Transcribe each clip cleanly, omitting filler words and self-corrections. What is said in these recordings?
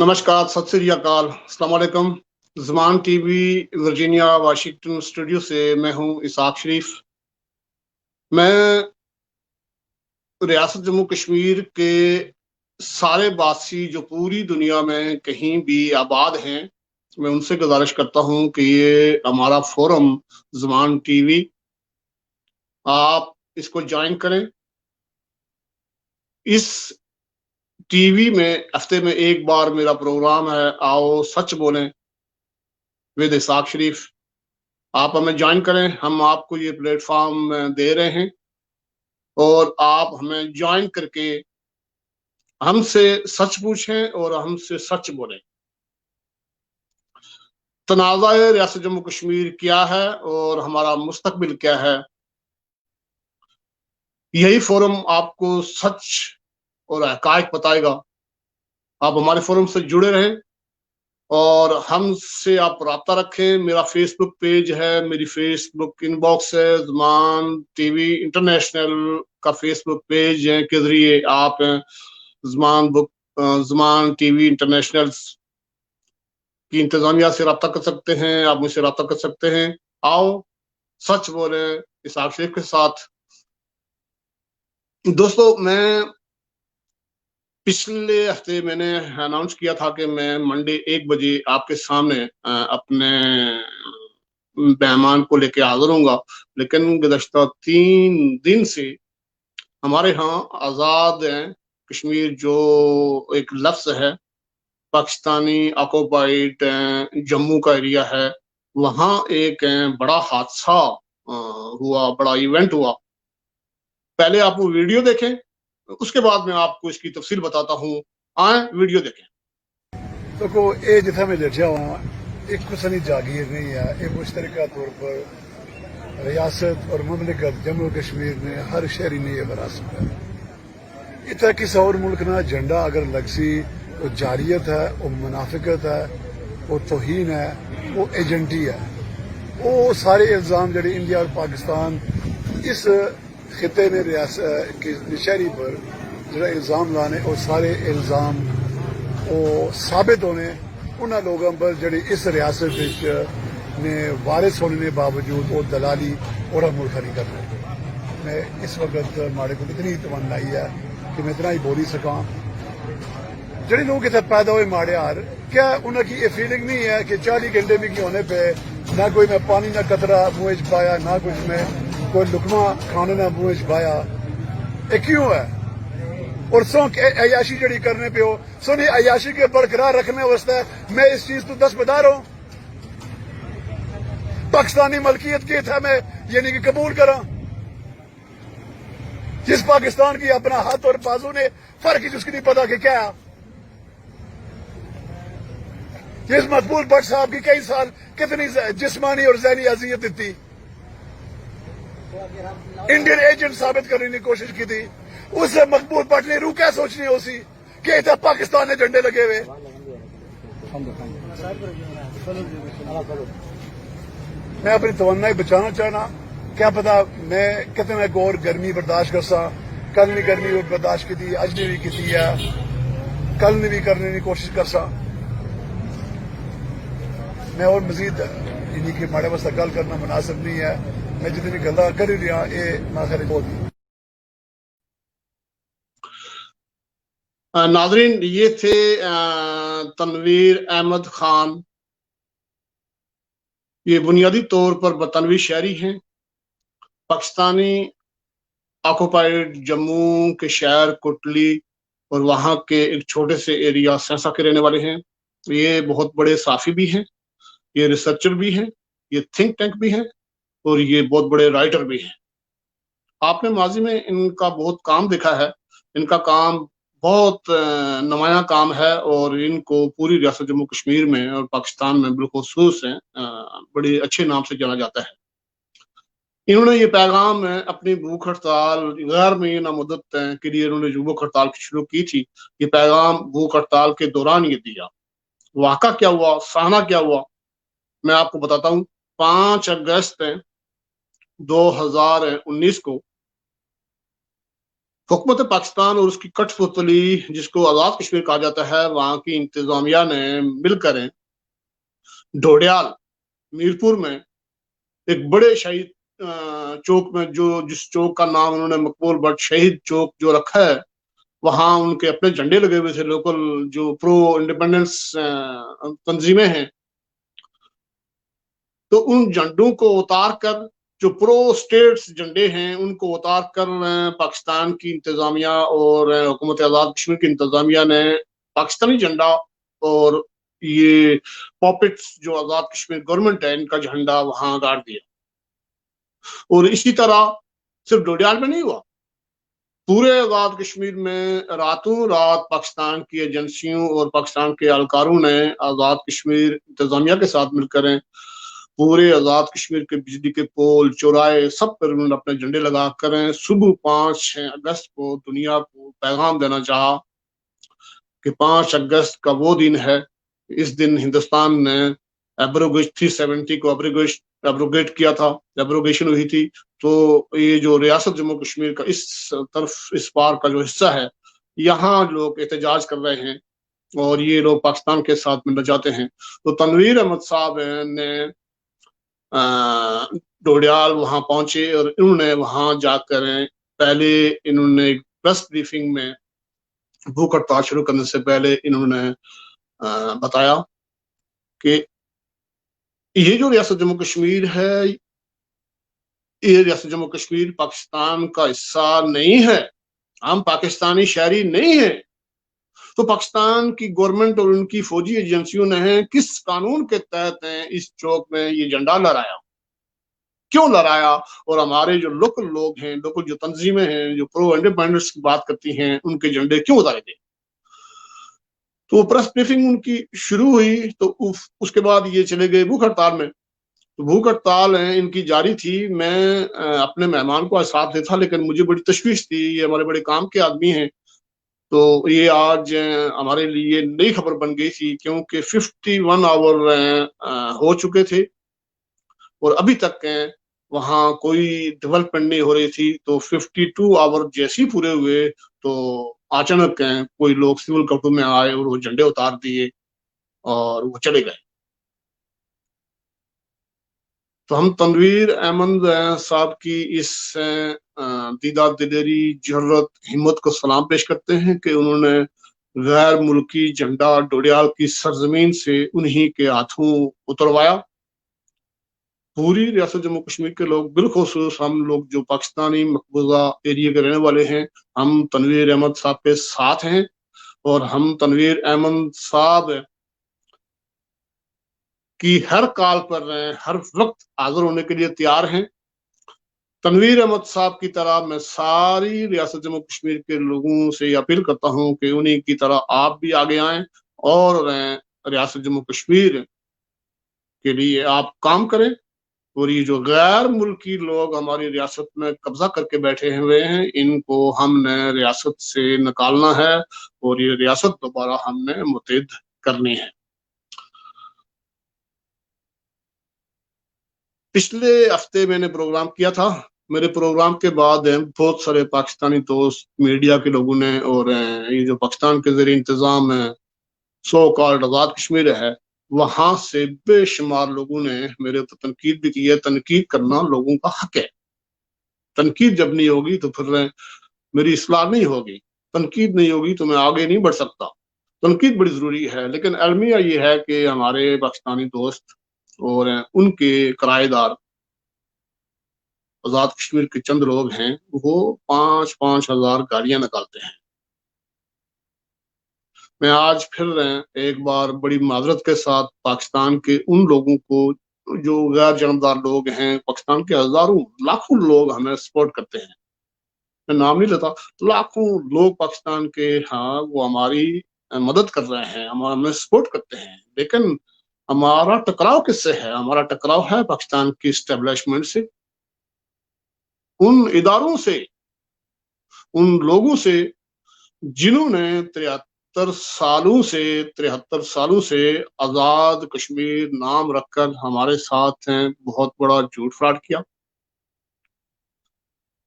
नमस्कार, सत श्री अकाल, अस्सलाम वालेकुम। ज़मान टीवी वर्जीनिया वाशिंगटन स्टूडियो से मैं हूं इसाक शरीफ। मैं रियासत जम्मू कश्मीर के सारे वासी जो पूरी दुनिया में कहीं भी आबाद हैं, मैं उनसे गुजारिश करता हूं कि ये हमारा फोरम ज़मान टीवी, आप इसको ज्वाइन करें। इस टीवी में हफ्ते में एक बार मेरा प्रोग्राम है, आओ सच बोलें विद इसाक शरीफ। आप हमें ज्वाइन करें, हम आपको ये प्लेटफॉर्म दे रहे हैं और आप हमें ज्वाइन करके हमसे सच पूछें और हमसे सच बोलें। तनाज़ा रियासत जम्मू कश्मीर क्या है और हमारा मुस्तकबिल क्या है, यही फोरम आपको सच और हकायक बताएगा। आप हमारे फोरम से जुड़े रहें और हमसे आप राब्ता रखें। मेरा फेसबुक पेज है, मेरी फेसबुक इनबॉक्स है, ज़मान टीवी इंटरनेशनल का फेसबुक पेज है के जरिए आप ज़मान टीवी इंटरनेशनल की इंतजामिया से रब्ता कर सकते हैं, आप मुझसे रब्ता कर सकते हैं। आओ सच बोले इसाक शेख के साथ। दोस्तों, मैं पिछले हफ्ते मैंने अनाउंस किया था कि मैं मंडे 1 बजे आपके सामने अपने मेहमान को लेके हाजिर होऊंगा, लेकिन गुज़श्ता 3 दिन से हमारे यहाँ आज़ाद कश्मीर जो एक लफ्ज़ है, पाकिस्तानी ऑक्युपाइड जम्मू का एरिया है, वहाँ एक बड़ा हादसा हुआ, बड़ा इवेंट हुआ। पहले आप वो वीडियो देखें, उसके बाद मैं आपको इसकी तफसील बताता हूँ। आए वीडियो देखें। तो को ये जितना मैं देखा हुआ एक कुसनी जागीर नहीं है, एक मुश्तरका तौर पर रियासत और ममलिकत जम्मू कश्मीर ने हर शहरी ने ये विरासत है। इतना किसी और मुल्क ना झंडा अगर लगसी वो जारियत है, वो मुनाफिकत है, वो तौहीन है, वो एजेंटी है। वो सारे इल्ज़ाम जड़े इंडिया और पाकिस्तान इस खिते ने रियासत की शहरी पर जो इल्ज़ाम लाने, वो सारे इल्ज़ाम वो साबित होने उन्होंने लोगों पर जड़ी इस रियासत ने वारिस होने के बावजूद वो दलाली और मुल्क नहीं कर रहे। मैं इस वक्त माड़े को इतनी तमन्नाई है कि मैं इतना ही बोल ही सका। जड़े लोग इतने पैदा हुए माड़े हार, क्या उनकी ये फीलिंग नहीं है कि 40 घंटे में की होने पे ना कोई मैं पानी ना कतरा मुँह च पाया, ना कुछ मैं कोई लुकमा खाने ना मुँह च पाया। ये क्यों है? और सो अयाशी जड़ी करने पे हो, सुनी अयाशी के बरकरार रखने वास्ते मैं इस चीज को दस्तबदार हूं। पाकिस्तानी मलकियत की था मैं यानी कि कबूल करा, जिस पाकिस्तान की अपना हाथ और बाजू ने फर्क ही जिसकी नहीं पता कि क्या। जिस मकबूल भट्ट साहब की कई साल कितनी जिस्मानी और ज़हनी अजियत दी थी, इंडियन एजेंट साबित करने की कोशिश की थी, उससे मकबूल भट्ट ने रूह क्या सोचनी है उसी कि इतना पाकिस्तान ने झंडे लगे हुए। मैं अपनी तवन्नाई बचाना चाहना, क्या पता मैं कितना गौर गर्मी बर्दाश्त कर सा। कल ने गर्मी बर्दाश्त की थी, अज ने भी की है, कल ने भी करने की कोशिश कर सा। मैं और मजीद इन्हीं की माड़े वास्ता गल करना मुनासिब नहीं है। मैं जितनी गल्ला कर ही रहा ये ना खरी बहुत। नाजरीन, ये थे तनवीर अहमद खान। ये बुनियादी तौर पर बरतानवी शहरी हैं, पाकिस्तानी ऑक्युपाइड जम्मू के शहर कोटली और वहाँ के एक छोटे से एरिया सेंसा के रहने वाले हैं। ये बहुत बड़े साफी भी हैं, ये रिसर्चर भी हैं, ये थिंक टैंक भी हैं और ये बहुत बड़े राइटर भी हैं। आपने माजी में इनका बहुत काम देखा है। इनका काम बहुत नुमाया काम है और इनको पूरी रियासत जम्मू कश्मीर में और पाकिस्तान में बिलखुसूस बड़े अच्छे नाम से जाना जाता है। इन्होंने ये पैगाम अपनी भूख हड़ताल गैर मुय्यना मुद्दत के लिए इन्होंने जो भूख हड़ताल शुरू की थी, ये पैगाम भूख हड़ताल के दौरान ये दिया। वाक़ा क्या हुआ, साना क्या हुआ, मैं आपको बताता हूँ। 5 अगस्त 2019 को हुकूमत पाकिस्तान और उसकी कठपुतली जिसको आज़ाद कश्मीर कहा जाता है, वहाँ की इंतजामिया ने मिलकर ढोडियाल मीरपुर में एक बड़े शहीद चौक में, जो जिस चौक का नाम उन्होंने मकबूल बट शहीद चौक जो रखा है, वहां उनके अपने झंडे लगे हुए थे। लोकल जो प्रो इंडिपेंडेंस तंजीमें हैं, तो उन झंडों को उतार कर, जो प्रो स्टेट्स झंडे हैं, उनको उतार कर पाकिस्तान की इंतजामिया और हुकूमत आज़ाद कश्मीर की इंतजामिया ने पाकिस्तानी झंडा और ये पॉपेट्स जो आज़ाद कश्मीर गवर्नमेंट है, इनका झंडा वहां गाड़ दिया। और इसी तरह सिर्फ डोडियाल में नहीं हुआ, पूरे आज़ाद कश्मीर में रातों रात पाकिस्तान की एजेंसियों और पाकिस्तान के एहलकारों ने आज़ाद कश्मीर इंतजामिया के साथ मिलकर पूरे आज़ाद कश्मीर के बिजली के पोल, चौराहे, सब पर उन्होंने अपने झंडे लगा कर सुबह 5 अगस्त को दुनिया को पैगाम देना चाहा कि 5 अगस्त का वो दिन है, इस दिन हिंदुस्तान ने एब्रोगेट 370 को एब्रोगेट किया था, एब्रोगेशन हुई थी। तो ये जो रियासत जम्मू कश्मीर का इस तरफ, इस पार का जो हिस्सा है, यहाँ लोग एहतजाज कर रहे हैं और ये लोग पाकिस्तान के साथ मिलना चाहते हैं। तो तनवीर अहमद साहब ने डोडियाल वहां पहुंचे और इन्होंने वहां जाकर पहले इन्होंने एक प्रेस ब्रीफिंग में भूख हड़ताल शुरू करने से पहले इन्होंने बताया कि ये जो रियासत जम्मू कश्मीर है, ये रियासत जम्मू कश्मीर पाकिस्तान का हिस्सा नहीं है, हम पाकिस्तानी शहरी नहीं है। तो पाकिस्तान की गवर्नमेंट और उनकी फौजी एजेंसियों ने किस कानून के तहत इस चौक में ये झंडा लहराया, क्यों लहराया, और हमारे जो लोकल लोग हैं, लोकल जो तंजीमें हैं जो प्रो इंडिपेंडेंस की बात करती हैं, उनके झंडे क्यों उतारे गए। तो प्रेस ब्रीफिंग उनकी शुरू हुई, तो उसके बाद ये चले गए भूख हड़ताल में। तो भूख हड़ताल इनकी जारी थी। मैं अपने मेहमान को साथ देता, लेकिन मुझे बड़ी तशवीश थी, ये हमारे बड़े काम के आदमी हैं, तो ये आज हमारे लिए नई खबर बन गई थी, क्योंकि 51 आवर हो चुके थे और अभी तक वहां कोई डेवलपमेंट नहीं हो रही थी। तो 52 आवर जैसे ही पूरे हुए तो अचानक कोई लोग सिविल कोर्ट में आए और वो झंडे उतार दिए और वो चले गए। तो हम तनवीर अहमद साहब की इस दीदा दिलेरी, जरूरत, हिम्मत को सलाम पेश करते हैं कि उन्होंने गैर मुल्की झंडा डोडियाल की सरजमीन से उन्हीं के हाथों उतरवाया। पूरी रियासत जम्मू कश्मीर के लोग, बिलखुसूस हम लोग जो पाकिस्तानी मकबूजा एरिया के रहने वाले हैं, हम तनवीर अहमद साहब के साथ हैं और हम तनवीर अहमद साहब की हर कॉल पर हर वक्त हाजिर होने के लिए तैयार हैं। तनवीर अहमद साहब की तरह मैं सारी रियासत जम्मू कश्मीर के लोगों से अपील करता हूं कि उन्हीं की तरह आप भी आगे आएं और रियासत जम्मू कश्मीर के लिए आप काम करें। और ये जो गैर मुल्की लोग हमारी रियासत में कब्जा करके बैठे हुए हैं, इनको हमने रियासत से निकालना है और ये रियासत दोबारा हमने मुतहद करनी है। पिछले हफ्ते मैंने प्रोग्राम किया था। मेरे प्रोग्राम के बाद बहुत सारे पाकिस्तानी दोस्त, मीडिया के लोगों ने और ये जो पाकिस्तान के ज़रिए इंतजाम है, सो कॉल्ड आज़ाद कश्मीर है, वहां से बेशुमार लोगों ने मेरे ऊपर तनकीद भी की है। तनकीद करना लोगों का हक है। तनकीद जब नहीं होगी तो फिर मेरी इस्लाह नहीं होगी, तनकीद नहीं होगी तो मैं आगे नहीं बढ़ सकता। तनकीद बड़ी जरूरी है, लेकिन अलमिया ये है कि हमारे पाकिस्तानी दोस्त और उनके किराएदार आजाद कश्मीर के चंद लोग हैं, वो 5-5 हजार गाड़ियां निकालते हैं। मैं आज फिर एक बार बड़ी माजरत के साथ पाकिस्तान के उन लोगों को जो गैर जानबदार लोग हैं, पाकिस्तान के हजारों लाखों लोग हमें सपोर्ट करते हैं, मैं नाम नहीं लेता, लाखों लोग पाकिस्तान के, हाँ, वो हमारी मदद कर रहे हैं, हमें सपोर्ट करते हैं, लेकिन हमारा टकराव किससे है? हमारा टकराव है पाकिस्तान की स्टैब्लिशमेंट से, उन इदारों से, उन लोगों से जिन्होंने 73 सालों से आजाद कश्मीर नाम रखकर हमारे साथ हैं बहुत बड़ा झूठ फ्रॉड किया।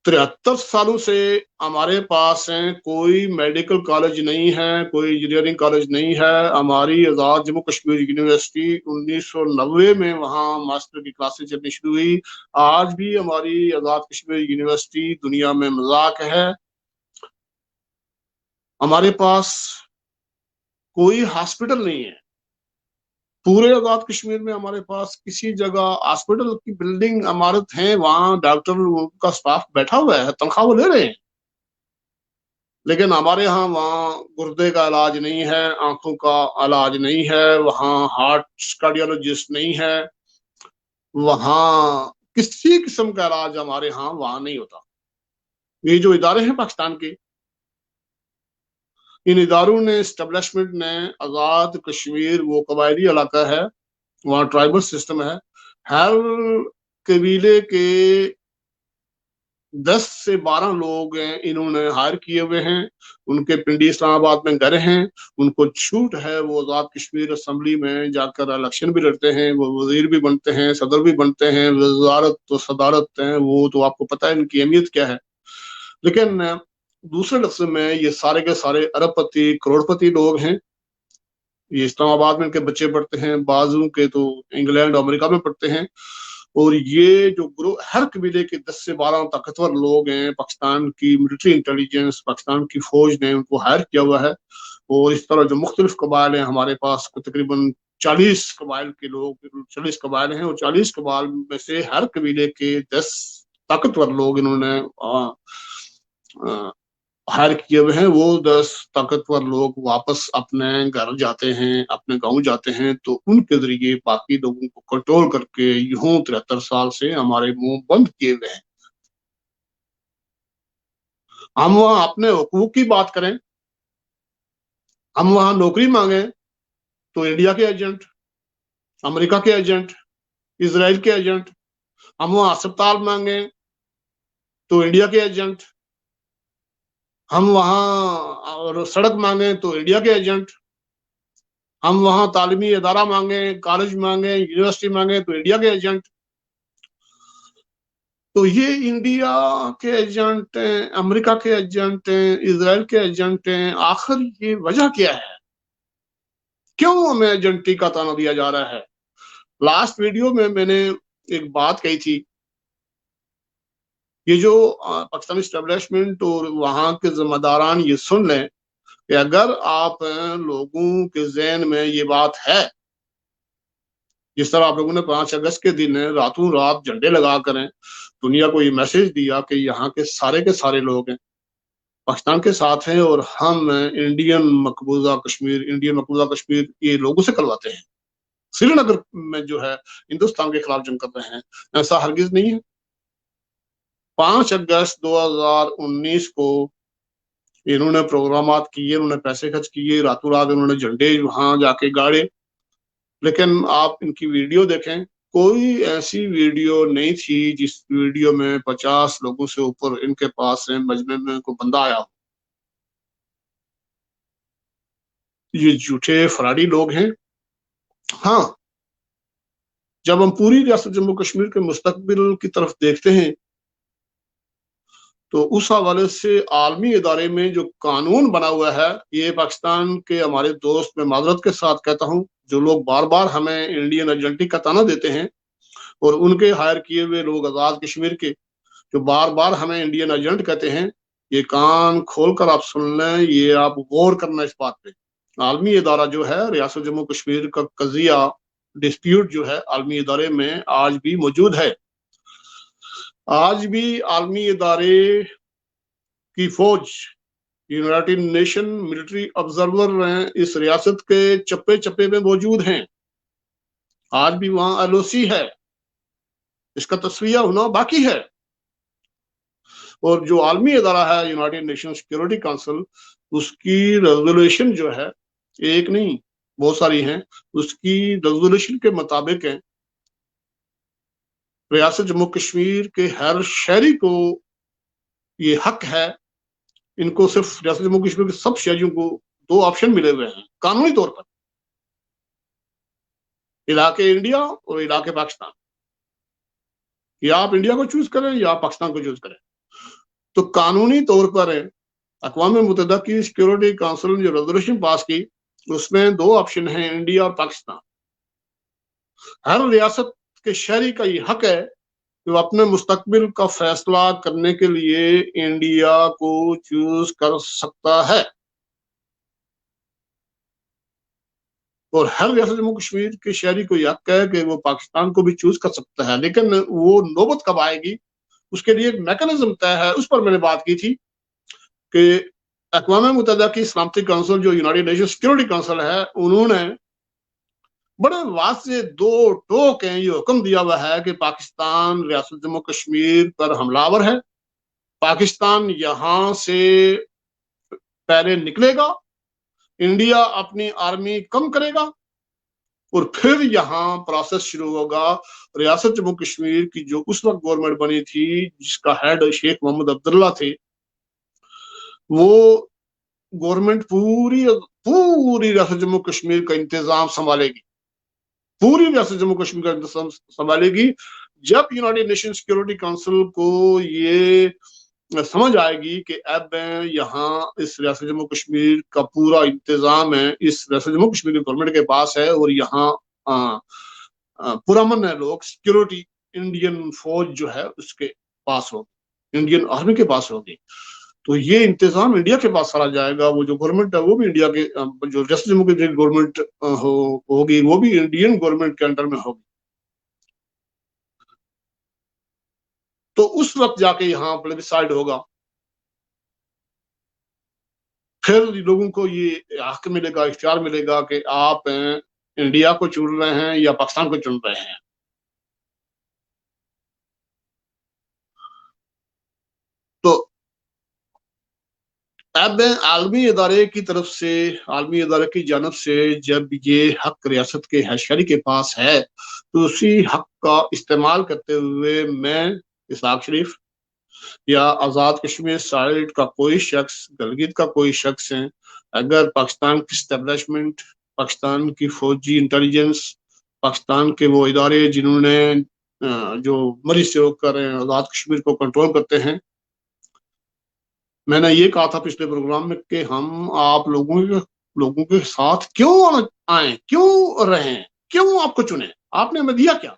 73 सालों से हमारे पास हैं, कोई मेडिकल कॉलेज नहीं है, कोई इंजीनियरिंग कॉलेज नहीं है। हमारी आजाद जम्मू कश्मीर यूनिवर्सिटी 1990 में वहाँ मास्टर की क्लासेस चलनी शुरू हुई। आज भी हमारी आजाद कश्मीर यूनिवर्सिटी दुनिया में मजाक है। हमारे पास कोई हॉस्पिटल नहीं है पूरे आजाद कश्मीर में। हमारे पास किसी जगह हॉस्पिटल की बिल्डिंग इमारत है, वहां डॉक्टर का स्टाफ बैठा हुआ है, तनख्वाह वो ले रहे हैं, लेकिन हमारे यहाँ वहाँ गुर्दे का इलाज नहीं है, आंखों का इलाज नहीं है, वहाँ हार्ट कार्डियोलॉजिस्ट नहीं है, वहाँ किसी किस्म का इलाज हमारे यहाँ वहाँ नहीं होता। ये जो इदारे हैं पाकिस्तान के, इन इदारों ने एस्टेब्लिशमेंट ने आजाद कश्मीर वो कबायली इलाका है, वहाँ ट्राइबल सिस्टम है, हर कबीले के 10 से 12 लोग हैं इन्होंने हायर किए हुए हैं, उनके पिंडी इस्लामाबाद में घर हैं, उनको छूट है, वो आजाद कश्मीर असेंबली में जाकर इलेक्शन भी लड़ते हैं, वो वजीर भी बनते हैं, सदर भी बनते हैं, वजारत तो सदारत है, वो तो आपको पता है इनकी अहमियत क्या है। लेकिन दूसरे लफ्ज में ये सारे के सारे अरबपति करोड़पति लोग हैं। ये इस्लामाबाद में इनके बच्चे पढ़ते हैं, बाजू के तो इंग्लैंड अमेरिका में पढ़ते हैं, और ये जो ग्रुप हर कबीले के 10 से 12 ताकतवर लोग हैं, पाकिस्तान की मिलिट्री इंटेलिजेंस, पाकिस्तान की फौज ने उनको हायर किया हुआ है। और इस तरह जो मुख्तलिफ कबाइल हैं हमारे पास, तकरीबन 40 कबाइल के लोग, 40 कबाइल हैं, और 40 कबाइल में से हर कबीले के 10 ताकतवर लोग इन्होंने हायर किए हुए हैं। वो 10 ताकतवर लोग वापस अपने घर जाते हैं, अपने गांव जाते हैं, तो उनके जरिए बाकी लोगों को कंट्रोल करके यूं 73 साल से हमारे मुंह बंद किए हुए हैं। हम वहां अपने हुकूक की बात करें, हम वहां नौकरी मांगे तो इंडिया के एजेंट, अमेरिका के एजेंट, इसराइल के एजेंट, हम वहां अस्पताल मांगे तो इंडिया के एजेंट, हम वहां और सड़क मांगे तो इंडिया के एजेंट, हम वहां तालीमी इदारा मांगे, कॉलेज मांगे, यूनिवर्सिटी मांगे तो इंडिया के एजेंट। तो ये इंडिया के एजेंट हैं, अमेरिका के एजेंट हैं, इसराइल के एजेंट हैं। आखिर ये वजह क्या है, क्यों हमें एजेंटी का ताना दिया जा रहा है? लास्ट वीडियो में मैंने एक बात कही थी, ये जो पाकिस्तानी एस्टेब्लिशमेंट और वहां के जिम्मेदारान ये सुन लें कि अगर आप लोगों के ज़हन में ये बात है, जिस तरह आप लोगों ने 5 अगस्त के दिन रातों रात झंडे लगा कर दुनिया को ये मैसेज दिया कि यहाँ के सारे लोग हैं पाकिस्तान के साथ हैं, और हम इंडियन मकबूजा कश्मीर ये लोगों से करवाते हैं, श्रीनगर में जो है हिंदुस्तान के खिलाफ जंग कर रहे हैं, ऐसा हरगिज नहीं है। 5 अगस्त 2019 को इन्होंने प्रोग्रामात किए, उन्होंने पैसे खर्च किए, रातों रात उन्होंने झंडे वहां जाके गाड़े, लेकिन आप इनकी वीडियो देखें, कोई ऐसी वीडियो नहीं थी जिस वीडियो में 50 लोगों से ऊपर इनके पास मजमे में कोई बंदा आया हो। ये झूठे फराडी लोग हैं। हाँ, जब हम पूरी रियासत जम्मू कश्मीर के मुस्तकबिल की तरफ देखते हैं तो उस हवाले से आलमी इदारे में जो कानून बना हुआ है, ये पाकिस्तान के हमारे दोस्त, मैं माजरत के साथ कहता हूँ, जो लोग बार बार हमें इंडियन एजेंटी का ताना देते हैं, और उनके हायर किए हुए लोग आजाद कश्मीर के जो बार बार हमें इंडियन एजेंट कहते हैं, ये कान खोलकर आप सुन लें, ये आप गौर करना इस बात पे। आलमी इदारा जो है रियासत जम्मू कश्मीर का कजिया डिस्प्यूट जो है आलमी इदारे में आज भी मौजूद है। आज भी आलमी इदारे की फौज, यूनाइटेड नेशन मिलिट्री ऑब्जर्वर इस रियासत के चप्पे चप्पे में मौजूद हैं। आज भी वहां एलओसी है, इसका तस्वीर होना बाकी है। और जो आलमी इदारा है यूनाइटेड नेशन सिक्योरिटी काउंसिल, उसकी रेजोल्यूशन जो है, एक नहीं बहुत सारी हैं, उसकी रेजोल्यूशन के मुताबिक है रियासत जम्मू कश्मीर के हर शहरी को ये हक है, इनको सिर्फ रियासत जम्मू कश्मीर के सब शहरियों को 2 ऑप्शन मिले हुए हैं कानूनी तौर पर, इलाके इंडिया और इलाके पाकिस्तान, या आप इंडिया को चूज करें या पाकिस्तान को चूज करें। تو قانونی طور پر اقوام متحدہ کی سیکورٹی کونسل نے جو ریزولوشن پاس کی اس میں 2 آپشن ہیں، انڈیا اور پاکستان۔ ہر ریاست کے شہری کا یہ حق ہے کہ وہ اپنے مستقبل کا فیصلہ کرنے کے لیے انڈیا کو چوز کر سکتا ہے، اور ہر ریاست جموں کشمیر کے شہری کو یہ حق ہے کہ وہ پاکستان کو بھی چوز کر سکتا ہے۔ لیکن وہ نوبت کب آئے گی اس کے لیے ایک میکانزم طے ہے، اس پر میں نے بات کی تھی کہ اقوام متحدہ کی سلامتی کونسل جو یونائٹڈ نیشن سیکورٹی کونسل ہے، انہوں نے بڑے واضح 2 ٹوک ہیں، یہ حکم دیا ہوا ہے کہ پاکستان ریاست جموں کشمیر پر حملہ آور ہے، پاکستان یہاں سے پہلے نکلے گا، انڈیا اپنی آرمی کم کرے گا، اور پھر یہاں پروسیس شروع ہوگا۔ ریاست جموں کشمیر کی جو اس وقت گورنمنٹ بنی تھی جس کا ہیڈ شیخ محمد عبداللہ تھے، وہ گورنمنٹ پوری ریاست جموں کشمیر کا انتظام سنبھالے گی، پوری ریاست جموں کشمیر کا انتظام سنبھالے گی۔ جب یونائٹڈ نیشن سیکورٹی کونسل کو یہ سمجھ آئے گی کہ اب یہاں اس ریاست جموں کشمیر کا پورا انتظام ہے، اس ریاست جموں کشمیر کی گورنمنٹ کے پاس ہے، اور یہاں پرامن ہے لوگ، سیکورٹی انڈین فوج جو ہے اس کے پاس ہوگی، انڈین آرمی کے پاس ہوگی، تو یہ انتظام انڈیا کے پاس چلا جائے گا۔ وہ جو گورنمنٹ ہے وہ بھی انڈیا کے، جو ریاست جموں کشمیر کی گورنمنٹ ہوگی وہ بھی انڈین گورنمنٹ کے انڈر میں ہوگی۔ تو اس وقت جا کے یہاں پلیبسائڈ ہوگا، پھر لوگوں کو یہ حق ملے گا، اختیار ملے گا کہ آپ انڈیا کو چن رہے ہیں یا پاکستان کو چن رہے ہیں۔ تو اب عالمی ادارے کی طرف سے، عالمی ادارے کی جانب سے جب یہ حق ریاست کے شہری کے پاس ہے تو اسی حق کا استعمال کرتے ہوئے میں اسحاق شریف یا آزاد کشمیر سائٹ کا کوئی شخص، گلگت کا کوئی شخص ہے، اگر پاکستان کی اسٹیبلشمنٹ، پاکستان کی فوجی انٹیلیجنس، پاکستان کے وہ ادارے جنہوں نے جو مرضی سے ہو کر آزاد کشمیر کو کنٹرول کرتے ہیں، میں نے یہ کہا تھا پچھلے پروگرام میں کہ ہم آپ لوگوں کے ساتھ کیوں آئیں، کیوں رہیں، کیوں آپ کو چنیں، آپ نے ہمیں دیا کیا؟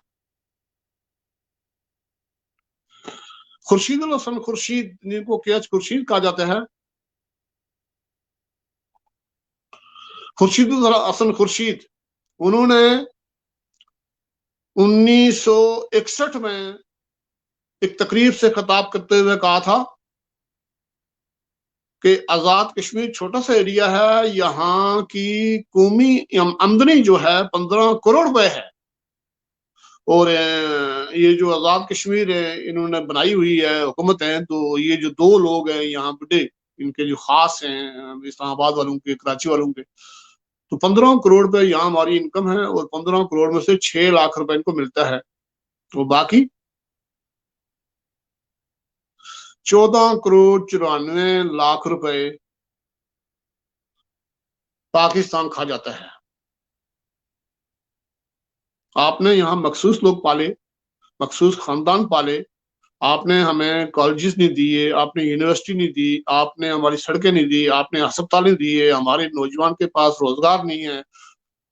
خورشید الحسن خورشید، جن کو خورشید کہا جاتا ہے، خورشید الحسن خورشید، انہوں نے 1961 میں ایک تقریب سے خطاب کرتے ہوئے کہا تھا کہ آزاد کشمیر چھوٹا سا ایریا ہے، یہاں کی قومی آمدنی جو ہے 15 کروڑ روپے ہے، اور یہ جو آزاد کشمیر ہے انہوں نے بنائی ہوئی ہے حکومت ہے، تو یہ جو 2 لوگ ہیں یہاں بڑے، ان کے جو خاص ہیں اسلام آباد والوں کے، کراچی والوں کے، تو 15 کروڑ روپے یہاں ہماری انکم ہے، اور 15 کروڑ میں سے 6 لاکھ روپے ان کو ملتا ہے، تو باقی 14 کروڑ 94 لاکھ روپے پاکستان کھا جاتا ہے۔ آپ نے یہاں مخصوص لوگ پالے، مخصوص خاندان پالے، آپ نے ہمیں کالجز نہیں دیے، آپ نے یونیورسٹی نہیں دی، آپ نے ہماری سڑکیں نہیں دی، آپ نے ہسپتال نہیں دیے، ہمارے نوجوان کے پاس روزگار نہیں ہے،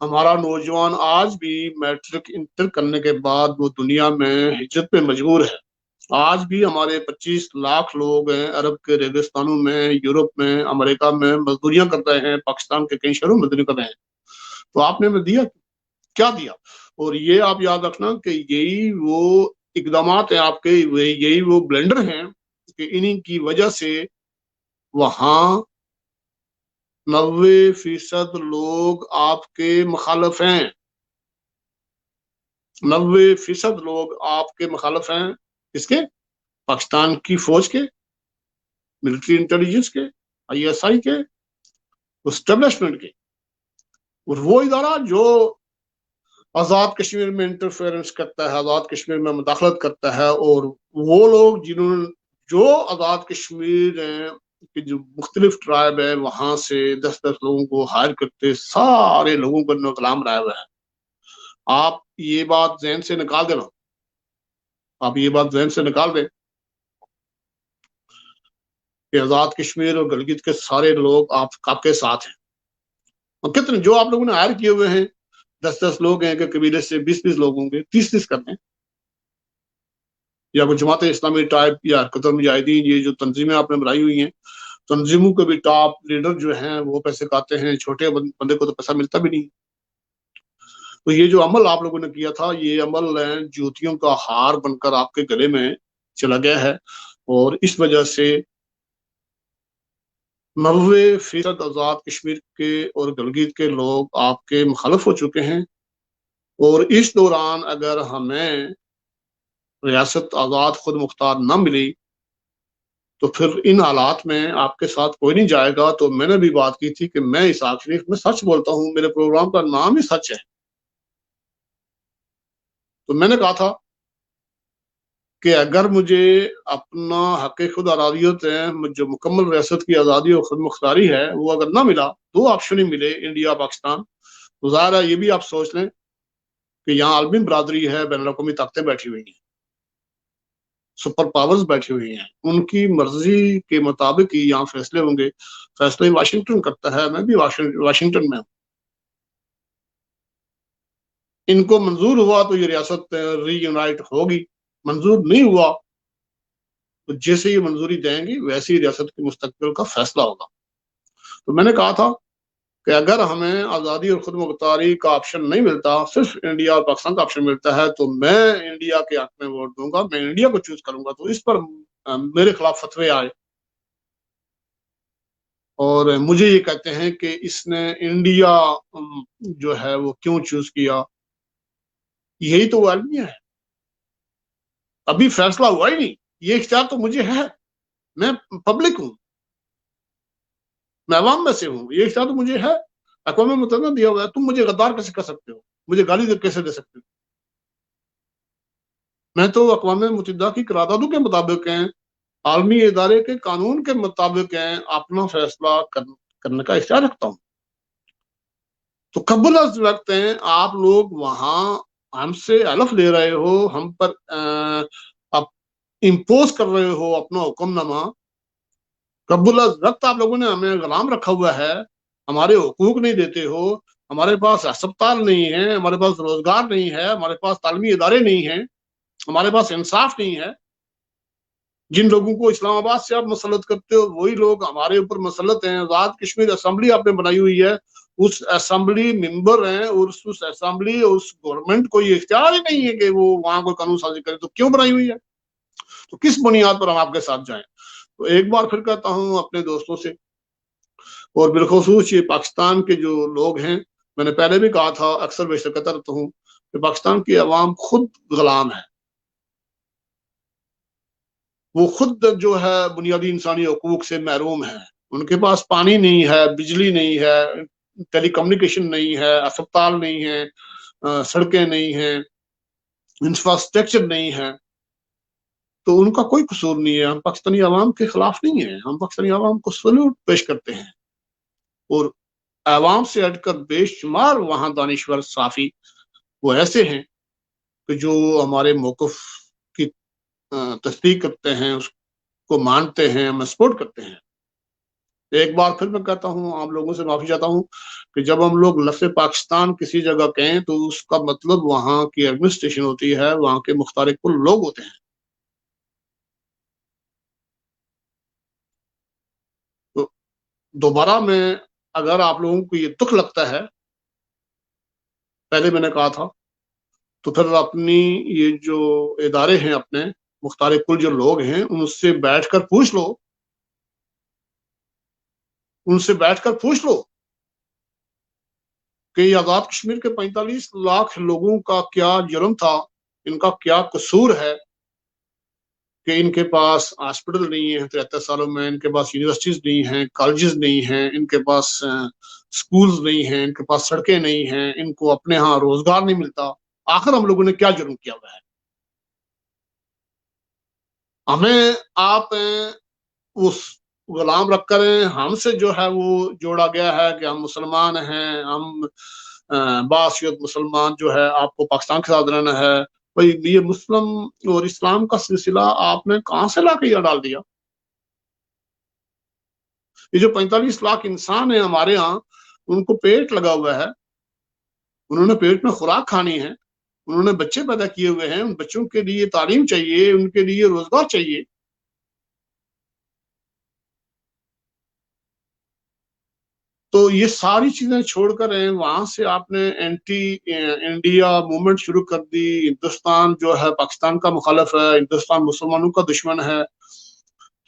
ہمارا نوجوان آج بھی میٹرک انٹر کرنے کے بعد وہ دنیا میں ہجرت پہ مجبور ہے۔ آج بھی ہمارے 25 لاکھ لوگ ہیں عرب کے ریگستانوں میں، یورپ میں، امریکہ میں مزدوریاں کر رہے ہیں، پاکستان کے کئی شہروں میں مزدوری کر رہے ہیں، تو آپ نے ہمیں دیا کیا دیا؟ اور یہ آپ یاد رکھنا کہ یہی وہ اقدامات ہیں آپ کے، یہی وہ بلنڈر ہیں کہ انہی کی وجہ سے وہاں 90% لوگ آپ کے مخالف ہیں، 90% لوگ آپ کے مخالف ہیں، اس کے پاکستان کی فوج کے، ملٹری انٹیلیجنس کے، ISI کے، اسٹیبلشمنٹ کے، اور وہ ادارہ جو آزاد کشمیر میں انٹرفیئرنس کرتا ہے، آزاد کشمیر میں مداخلت کرتا ہے، اور وہ لوگ جو آزاد کشمیر کے جو مختلف ٹرائب ہے وہاں سے 10 لوگوں کو ہائر کرتے، سارے لوگوں کو ناکام بنایا ہوا ہے۔ آپ یہ بات ذہن سے نکال دینا، آپ یہ بات ذہن سے نکال دیں کہ آزاد کشمیر اور گلگت کے سارے لوگ آپ کے ساتھ ہیں. اور کتنے جو آپ لوگوں نے ہائر کیے ہوئے ہیں 10 لوگ ہیں کہ قبیلے سے 20 لوگ ہوں گے, 30 کرتے ہیں, یا کوئی جماعت اسلامی ٹائپ یا حرکت المجاہدین, یہ جو تنظیمیں آپ نے بنائی ہوئی ہیں, تنظیموں کے بھی ٹاپ لیڈر جو ہیں وہ پیسے کھاتے ہیں, چھوٹے بندے کو تو پیسہ ملتا بھی نہیں. تو یہ جو عمل آپ لوگوں نے کیا تھا, یہ عمل جوتیوں کا ہار بن کر آپ کے گلے میں چلا گیا ہے, اور اس وجہ سے 90% آزاد کشمیر کے اور گلگت کے لوگ آپ کے مخالف ہو چکے ہیں. اور اس دوران اگر ہمیں ریاست آزاد خود مختار نہ ملی تو پھر ان حالات میں آپ کے ساتھ کوئی نہیں جائے گا. تو میں نے بھی بات کی تھی کہ میں اسحاق شریف میں سچ بولتا ہوں, میرے پروگرام کا نام ہی سچ ہے. تو میں نے کہا تھا کہ اگر مجھے اپنا حق خود ارادیت ہے, جو مکمل ریاست کی آزادی اور خود مختاری ہے, وہ اگر نہ ملا, 2 آپشن ہی ملے, انڈیا پاکستان, تو ظاہر ہے یہ بھی آپ سوچ لیں کہ یہاں عالمی برادری ہے, بین الاقوامی طاقتیں بیٹھی ہوئی ہیں, سپر پاورز بیٹھی ہوئی ہیں, ان کی مرضی کے مطابق ہی یہاں فیصلے ہوں گے. فیصلے واشنگٹن کرتا ہے, میں بھی واشنگٹن میں ہوں. ان کو منظور ہوا تو یہ ریاست ری یونائٹ ہوگی, منظور نہیں ہوا تو جیسے یہ منظوری دیں گی ویسے ہی ریاست کے مستقبل کا فیصلہ ہوگا. تو میں نے کہا تھا کہ اگر ہمیں آزادی اور خود مختاری کا آپشن نہیں ملتا, صرف انڈیا اور پاکستان کا آپشن ملتا ہے, تو میں انڈیا کے حق میں ووٹ دوں گا, میں انڈیا کو چوز کروں گا. تو اس پر میرے خلاف فتوے آئے, اور مجھے یہ کہتے ہیں کہ اس نے انڈیا جو ہے وہ کیوں چوز کیا. یہی تو وہ المیہ ہے, ابھی فیصلہ ہوا ہی نہیں, یہ اختیار تو مجھے ہے, میں پبلک ہوں, میں عوام میں سے ہوں, یہ اختیار تو مجھے ہے, اقوام متحدہ نے دیا ہوا ہے. تم مجھے غدار کیسے کر سکتے ہو, مجھے گالی کیسے دے سکتے ہو؟ میں تو اقوام متحدہ کی قراردادوں کے مطابق ہیں, عالمی ادارے کے قانون کے مطابق ہیں, اپنا فیصلہ کرنے کا اختیار رکھتا ہوں. تو قبل از وقت ہیں آپ لوگ وہاں ہم سے حلف لے رہے ہو, ہم پر امپوز کر رہے ہو اپنا حکم نامہ. قبل از وقت آپ لوگوں نے ہمیں غلام رکھا ہوا ہے, ہمارے حقوق نہیں دیتے ہو, ہمارے پاس ہسپتال نہیں ہے, ہمارے پاس روزگار نہیں ہے, ہمارے پاس تعلیمی ادارے نہیں ہیں, ہمارے پاس انصاف نہیں ہے. جن لوگوں کو اسلام آباد سے آپ مسلط کرتے ہو وہی لوگ ہمارے اوپر مسلط ہیں. آزاد کشمیر اسمبلی آپ نے بنائی ہوئی ہے, اس اسمبلی ممبر ہیں, اور اس اسمبلی اور اس گورنمنٹ کو یہ اختیار ہی نہیں ہے کہ وہ وہاں کوئی قانون سازی کرے. تو کیوں بنائی ہوئی ہے؟ تو کس بنیاد پر ہم آپ کے ساتھ جائیں؟ تو ایک بار پھر کہتا ہوں اپنے دوستوں سے, اور بالخصوص یہ پاکستان کے جو لوگ ہیں, میں نے پہلے بھی کہا تھا, اکثر بیشتر کہتا رہتا ہوں کہ پاکستان کی عوام خود غلام ہے. وہ خود جو ہے بنیادی انسانی حقوق سے محروم ہے. ان کے پاس پانی نہیں ہے, بجلی نہیں ہے, ٹیلی کمیونیکیشن نہیں ہے, اسپتال نہیں ہے, سڑکیں نہیں ہیں, انفراسٹرکچر نہیں ہے. تو ان کا کوئی قصور نہیں ہے. ہم پاکستانی عوام کے خلاف نہیں ہیں, ہم پاکستانی عوام کو سلوٹ پیش کرتے ہیں. اور عوام سے ہٹ کر بے شمار وہاں دانشور صافی وہ ایسے ہیں کہ جو ہمارے موقف کی تصدیق کرتے ہیں, اس کو مانتے ہیں, ہم سپورٹ کرتے ہیں. ایک بار پھر میں کہتا ہوں, آپ لوگوں سے معافی چاہتا ہوں کہ جب ہم لوگ لفظ پاکستان کسی جگہ کہیں تو اس کا مطلب وہاں کی ایڈمنسٹریشن ہوتی ہے, وہاں کے مختار کل لوگ ہوتے ہیں. تو دوبارہ میں اگر آپ لوگوں کو یہ دکھ لگتا ہے, پہلے میں نے کہا تھا, تو پھر اپنی یہ جو ادارے ہیں, اپنے مختار کل جو لوگ ہیں, ان سے بیٹھ کر پوچھ لو, ان سے بیٹھ کر پوچھ لو کہ یہ آزاد کشمیر کے 45 لاکھ لوگوں کا کیا جرم تھا, ان کا کیا قصور ہے کہ ان کے پاس ہاسپٹل نہیں ہے 73 سالوں میں, ان کے پاس یونیورسٹیز نہیں ہیں, کالجز نہیں ہیں, ان کے پاس سکولز نہیں ہیں, ان کے پاس سڑکیں نہیں ہیں, ان کو اپنے ہاں روزگار نہیں ملتا. آخر ہم لوگوں نے کیا جرم کیا ہوا ہے؟ ہمیں آپ اس غلام رکھ کر ہم سے جو ہے وہ جوڑا گیا ہے کہ ہم مسلمان ہیں, ہم باثیت مسلمان جو ہے, آپ کو پاکستان کے ساتھ رہنا ہے. بھائی یہ مسلم اور اسلام کا سلسلہ آپ نے کہاں سے لا کے یہ ڈال دیا؟ یہ جو 45 لاکھ انسان ہیں ہمارے یہاں، ان کو پیٹ لگا ہوا ہے، انہوں نے پیٹ میں خوراک کھانی ہے، انہوں نے بچے پیدا کیے ہوئے ہیں، ان بچوں کے لیے تعلیم چاہیے، ان کے لیے روزگار چاہیے۔ تو یہ ساری چیزیں چھوڑ کر وہاں سے آپ نے اینٹی انڈیا موومنٹ شروع کر دی۔ ہندوستان جو ہے پاکستان کا مخالف ہے، ہندوستان مسلمانوں کا دشمن ہے۔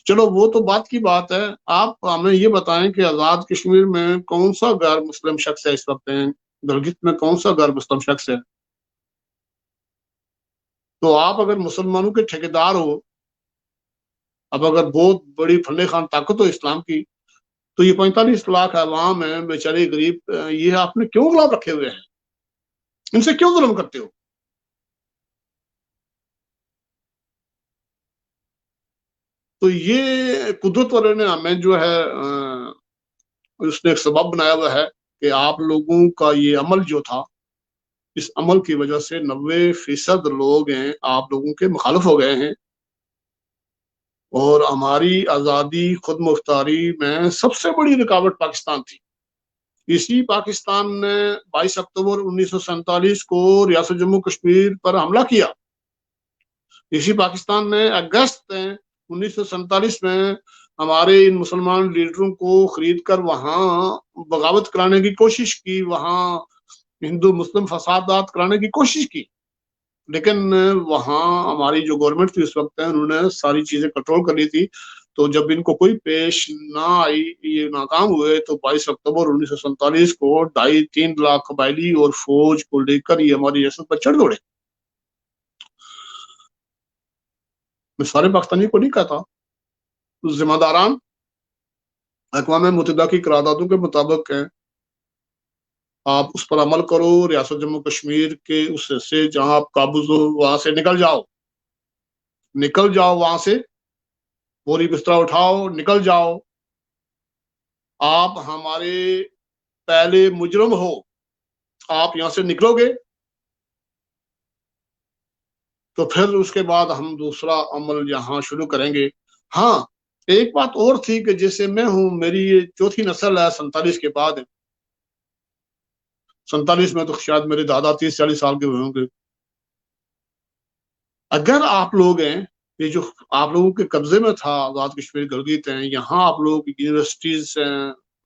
چلو وہ تو بات کی بات ہے، آپ ہمیں یہ بتائیں کہ آزاد کشمیر میں کون سا غیر مسلم شخص ہے اس وقت، گلگت میں کون سا غیر مسلم شخص ہے؟ تو آپ اگر مسلمانوں کے ٹھیکیدار ہو، اب اگر بہت بڑی فلے خان طاقت ہو اسلام کی، تو یہ 45 لاکھ عوام ہیں بیچارے غریب، یہ آپ نے کیوں غلام رکھے ہوئے ہیں؟ ان سے کیوں ظلم کرتے ہو؟ تو یہ قدرت والے نے ہمیں جو ہے اس نے ایک سبب بنایا ہوا ہے کہ آپ لوگوں کا یہ عمل جو تھا، اس عمل کی وجہ سے 90% لوگ ہیں آپ لوگوں کے مخالف ہو گئے ہیں، اور ہماری آزادی خود مختاری میں سب سے بڑی رکاوٹ پاکستان تھی۔ اسی پاکستان نے 22 اکتوبر 1947 کو ریاست جموں کشمیر پر حملہ کیا۔ اسی پاکستان نے اگست 1947 میں ہمارے ان مسلمان لیڈروں کو خرید کر وہاں بغاوت کرانے کی کوشش کی، وہاں ہندو مسلم فسادات کرانے کی کوشش کی، لیکن وہاں ہماری جو گورنمنٹ تھی اس وقت انہوں نے ساری چیزیں کنٹرول کر لی تھی۔ تو جب ان کو کوئی پیش نہ آئی، یہ ناکام ہوئے، تو 22 اکتوبر 1947 کو 2.5-3 لاکھ قبائلی اور فوج کو لے کر یہ ہماری ریاست پر چڑھ دوڑے۔ میں سارے پاکستانی کو نہیں کہتا، ذمہ داران اقوام متحدہ کی قراردادوں کے مطابق ہیں، آپ اس پر عمل کرو، ریاست جموں کشمیر کے اس حصے جہاں آپ قابض ہو وہاں سے نکل جاؤ، نکل جاؤ وہاں سے، بوری بستر اٹھاؤ، نکل جاؤ۔ آپ ہمارے پہلے مجرم ہو، آپ یہاں سے نکلو گے تو پھر اس کے بعد ہم دوسرا عمل یہاں شروع کریں گے۔ ہاں، ایک بات اور تھی کہ جیسے میں ہوں، میری یہ چوتھی نسل ہے 47 کے بعد، 47 میں تو شاید میرے دادا 30-40 سال کے ہوئے ہوں گے۔ اگر آپ لوگ ہیں، یہ جو آپ لوگوں کے قبضے میں تھا آزاد کشمیر گلگت ہیں، یہاں آپ لوگ یونیورسٹیز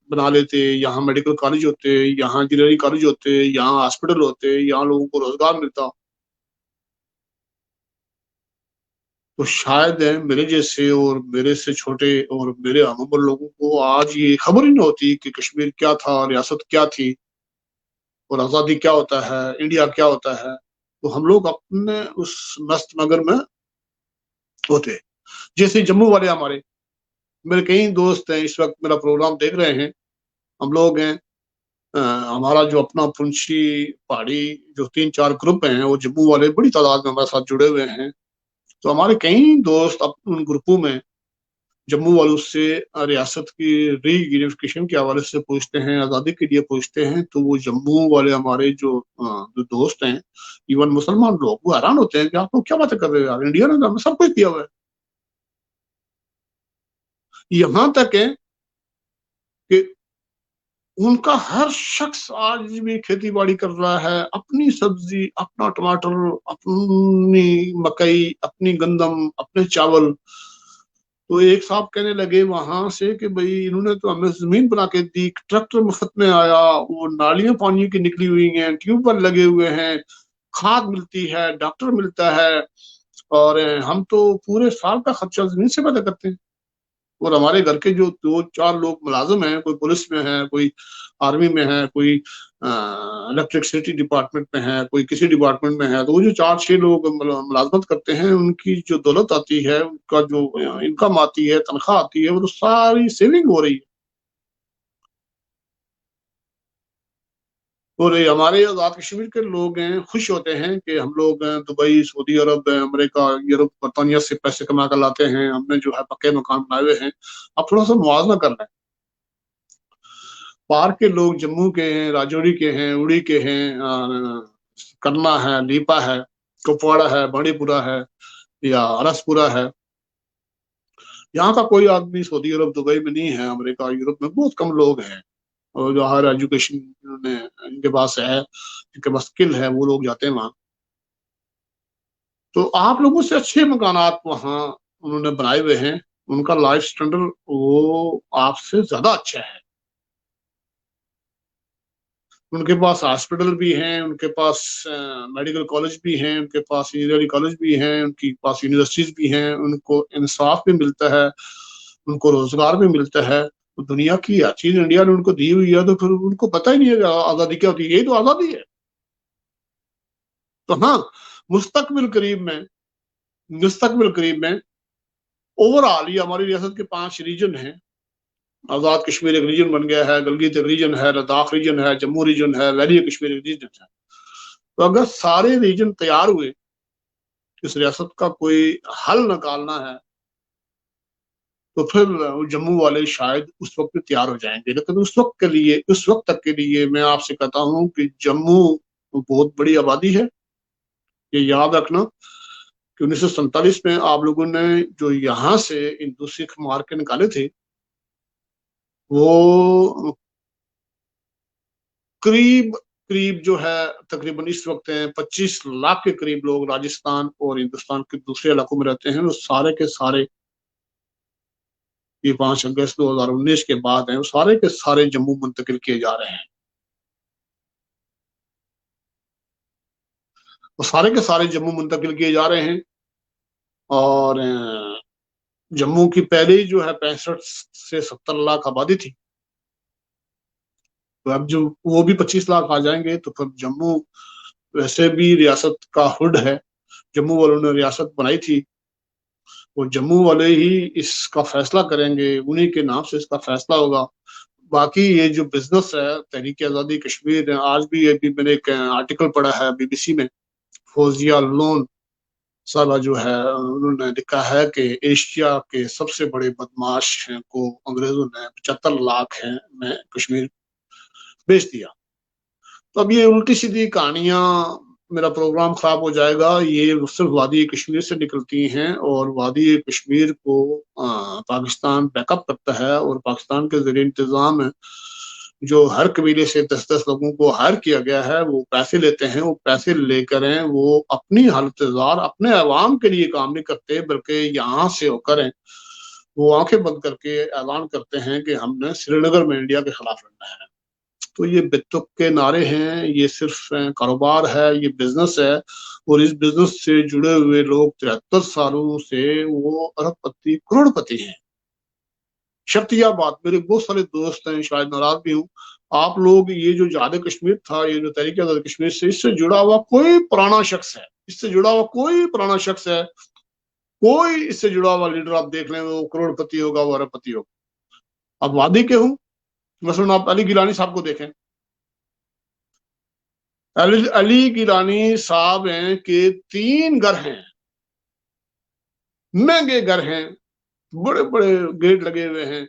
بنا لیتے، یہاں میڈیکل کالج ہوتے، یہاں انجینئرنگ کالج ہوتے، یہاں ہاسپٹل ہوتے، یہاں لوگوں کو روزگار ملتا، تو شاید میرے جیسے اور میرے سے چھوٹے اور میرے ہم عمر لوگوں کو آج یہ خبر ہی نہیں ہوتی کہ کشمیر کیا تھا، ریاست کیا تھی، اور آزادی کیا ہوتا ہے، انڈیا کیا ہوتا ہے۔ تو ہم لوگ اپنے اس مست مگر میں ہوتے، جیسے جموں والے ہمارے، میرے کئی دوست ہیں اس وقت میرا پروگرام دیکھ رہے ہیں، ہم لوگ ہیں ہمارا جو اپنا پنچھی پہاڑی جو 3-4 گروپ ہیں، وہ جموں والے بڑی تعداد میں ہمارے ساتھ جڑے ہوئے ہیں۔ تو ہمارے کئی دوست ان گروپوں میں جموں والوں سے ریاست کی ری یونیفیکیشن کے حوالے سے پوچھتے ہیں، آزادی کے لیے پوچھتے ہیں، تو وہ جموں والے ہمارے جو دوست ہیں، ایون مسلمان لوگ، وہ حیران ہوتے ہیں کہ آپ لوگ کیا باتیں کر رہے ہیں یار، انڈیا نے ہمیں سب کچھ دیا ہوا ہے۔ یہاں تک ہے کہ ان کا ہر شخص آج بھی کھیتی باڑی کر رہا ہے، اپنی سبزی، اپنا ٹماٹر، اپنی مکئی، اپنی گندم، اپنے چاول۔ تو ایک صاحب کہنے لگے وہاں سے کہ بھئی انہوں نے تو ہمیں زمین بنا کے دی، ٹریکٹر مفت میں آیا، وہ نالیاں پانی کی نکلی ہوئی ہیں، ٹیوب ویل لگے ہوئے ہیں، کھاد ملتی ہے، ڈاکٹر ملتا ہے، اور ہم تو پورے سال کا خرچہ زمین سے پیدا کرتے ہیں۔ اور ہمارے گھر کے جو 2-4 لوگ ملازم ہیں، کوئی پولیس میں ہے، کوئی آرمی میں ہے، کوئی الیکٹرکسٹی ڈپارٹمنٹ میں ہے، کوئی کسی ڈپارٹمنٹ میں ہے، تو وہ جو 4-6 لوگ ملازمت کرتے ہیں، ان کی جو دولت آتی ہے، ان کا جو انکم آتی ہے، تنخواہ آتی ہے، وہ تو ساری سیونگ ہو رہی ہے۔ اور ہمارے آزاد کشمیر کے لوگ ہیں خوش ہوتے ہیں کہ ہم لوگ دبئی، سعودی عرب، امریکہ، یورپ، برطانیہ سے پیسے کما کر لاتے ہیں، ہم نے جو ہے پکے مکان بنائے ہوئے ہیں، اب تھوڑا سا موازنہ کر رہے ہیں۔ پار کے لوگ جموں کے ہیں، راجوری کے ہیں، اڑی کے ہیں، کرنا ہے، لیپا ہے، کپواڑہ ہے، بانڈی پورہ ہے، یا ارس پورہ ہے، यहाँ का कोई आदमी सऊदी अरब, दुबई में नहीं है, अमेरिका, यूरोप में बहुत कम लोग हैं, और जो हायर एजुकेशन जिन्होंने इनके पास है, जिनके पास स्किल है, वो लोग जाते हैं वहाँ। तो आप लोगों से अच्छे मकानात वहाँ उन्होंने बनाए हुए हैं, उनका लाइफ स्टैंडर्ड वो आपसे ज्यादा अच्छा है। उनके पास हॉस्पिटल भी हैं, उनके पास मेडिकल कॉलेज भी हैं, उनके पास इंजीनियरिंग कॉलेज भी हैं, उनके पास यूनिवर्सिटीज भी हैं, उनको इंसाफ भी मिलता है, उनको रोजगार भी मिलता है। तो दुनिया की हर चीज इंडिया ने उनको दी हुई है, तो फिर उनको पता ही नहीं है कि आजादी क्या होती है। यही तो आजादी है। तो हाँ, मुस्तकबिल करीब में ओवरऑल ये हमारी रियासत के 5 रीजन हैं। आजाद कश्मीर एक रीजन बन गया है, गलगित एक रीजन है, लद्दाख रीजन है, जम्मू रीजन है, वैली कश्मीर एक रीजन है। तो अगर सारे रीजन तैयार हुए इस रियासत का कोई हल निकालना है, तो फिर जम्मू वाले शायद उस वक्त भी तैयार हो जाएंगे। लेकिन उस वक्त तक के लिए मैं आपसे कहता हूं कि जम्मू बहुत बड़ी आबादी है। ये याद रखना कि 1947 में आप लोगों ने जो यहाँ से हिंदू सिख मार के निकाले थे, वो करीब करीब जो है तकरीबन इस वक्त है 25 लाख के करीब लोग राजस्थान और हिंदुस्तान के दूसरे इलाकों में रहते हैं। वो सारे के सारे ये 5 अगस्त 2019 के बाद हैं, वो सारे के सारे जम्मू मुंतकिल किए जा रहे हैं। वो सारे के सारे जम्मू मुंतकिल किए जा रहे हैं। और जम्मू की पहले ही जो है 65 से 70 लाख आबादी थी। तो अब जो वो भी 25 लाख आ जाएंगे, तो फिर जम्मू वैसे भी रियासत का हुड है। जम्मू वालों ने रियासत बनाई थी, वो जम्मू वाले ही इसका फैसला करेंगे, उन्हीं के नाम से इसका फैसला होगा। बाकी ये जो बिजनेस है तहरीक आजादी कश्मीर, आज भी अभी मैंने एक आर्टिकल पढ़ा है बीबीसी में, फौजिया लोन साहबा जो है उन्होंने लिखा है कि एशिया के सबसे बड़े बदमाश हैं को अंग्रेजों ने 75 लाख है में कश्मीर बेच दिया। तो अब ये उल्टी सीधी कहानियां, मेरा प्रोग्राम खराब हो जाएगा। ये सिर्फ वादी कश्मीर से निकलती हैं, और वादी कश्मीर को पाकिस्तान बैकअप करता है, और पाकिस्तान के ज़रिए इंतजाम जो हर कबीले से 10-10 लोगों को हायर किया गया है, वो पैसे लेते हैं। वो पैसे लेकर हैं, वो अपनी हालतजार अपने अवाम के लिए काम नहीं करते, बल्कि यहाँ से होकर हैं वो आंखें बंद करके ऐलान करते हैं कि हमने श्रीनगर में इंडिया के खिलाफ लड़ना है। तो ये बेतुक के नारे हैं, ये सिर्फ कारोबार है, ये बिजनेस है। और इस बिजनेस से जुड़े हुए लोग 73 सालों से वो अरबपति करोड़पति हैं। शर्तिया बात, मेरे बहुत सारे दोस्त हैं, शायद नाराज भी हूँ, आप लोग ये जो जहाद कश्मीर था, ये जो तहरीक आजाद कश्मीर से इससे जुड़ा हुआ कोई पुराना शख्स है, इससे जुड़ा हुआ कोई पुराना शख्स है, कोई इससे जुड़ा हुआ लीडर आप देख लें, वो करोड़पति होगा, वो अरबपति होगा। अब वादी के हूँ, मसलन आप अली गिलानी साहब को देखें। अली गिलानी साहब हैं के 3 घर हैं, महंगे घर हैं, बड़े बड़े गेट लगे हुए हैं।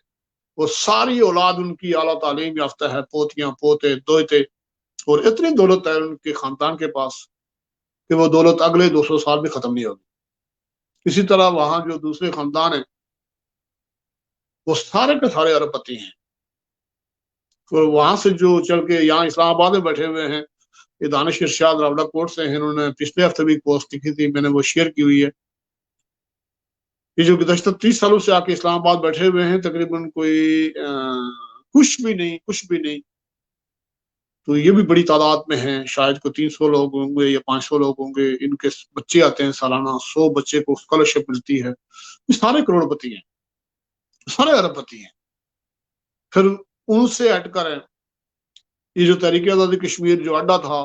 वो सारी औलाद उनकी आला तालीम याफ्ता है, पोतियां पोते दोते, और इतनी दौलत है उनके खानदान के पास कि वो दौलत अगले 200 साल भी खत्म नहीं होगी। इसी तरह वहां जो दूसरे खानदान है वो सारे के सारे अरबपति हैं। और वहां से जो चल के यहाँ इस्लामाबाद में बैठे हुए हैं, ये दानिश इरशाद रावड़ा कोट से हैं, इन्होंने पिछले हफ्ते भी पोस्ट लिखी थी, मैंने वो शेयर की हुई है। ये जो गुज़श्ता 30 सालों से आके इस्लामाबाद बैठे हुए हैं, तकरीबन कोई कुछ भी नहीं, तो ये भी बड़ी तादाद में हैं। शायद कोई 300 लोग होंगे या 500 लोग होंगे। इनके बच्चे आते हैं सालाना, 100 बच्चे को स्कॉलरशिप मिलती है। ये सारे करोड़पति हैं, सारे अरबपति हैं। फिर उनसे हटकर है ये जो तहरीक आजादी कश्मीर जो अड्डा था,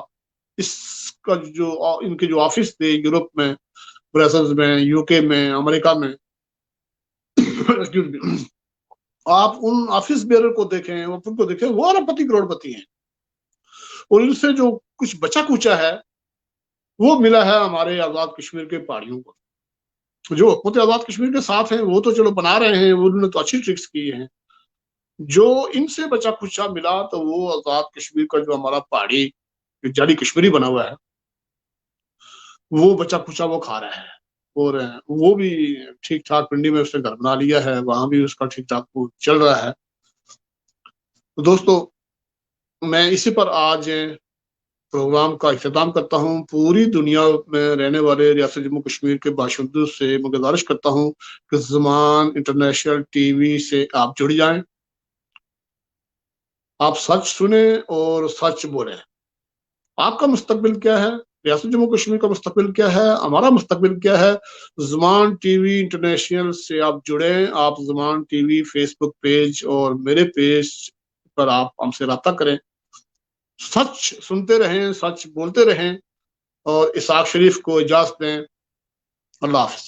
इसका जो इनके जो ऑफिस थे यूरोप में, ब्रसेल्स में, यूके में, अमेरिका में आप उन ऑफिस बेरर को देखें, उनको देखें, वो अरबपति करोड़पति हैं। और इनसे जो कुछ बचा कुचा है वो मिला है हमारे आजाद कश्मीर के पहाड़ियों को। जो हुकूमत आजाद कश्मीर के साथ हैं वो तो चलो बना रहे हैं, उन्होंने तो अच्छी ट्रिक्स की हैं। जो इनसे बचा कुचा मिला, तो वो आजाद कश्मीर का जो हमारा पहाड़ी जाली कश्मीरी बना हुआ है, वो बचा कुचा वो खा रहा है। ہو رہے ہیں وہ بھی ٹھیک ٹھاک، پنڈی میں اس نے گھر بنا لیا ہے، وہاں بھی اس کا ٹھیک ٹھاک چل رہا ہے۔ تو دوستو میں اسی پر آج پروگرام کا اختتام کرتا ہوں۔ پوری دنیا میں رہنے والے ریاست جموں کشمیر کے باشندوں سے میں گزارش کرتا ہوں کہ زمان انٹرنیشنل ٹی وی سے آپ جڑ جائیں، آپ سچ سنیں اور سچ بولیں۔ آپ کا مستقبل کیا ہے؟ ریاست جموں کشمیر کا مستقبل کیا ہے؟ ہمارا مستقبل کیا ہے؟ زمان ٹی وی انٹرنیشنل سے آپ جڑیں، آپ زمان ٹی وی فیس بک پیج اور میرے پیج پر آپ ہم سے رابطہ کریں، سچ سنتے رہیں، سچ بولتے رہیں، اور اسحاق شریف کو اجازت دیں۔ اللہ حافظ۔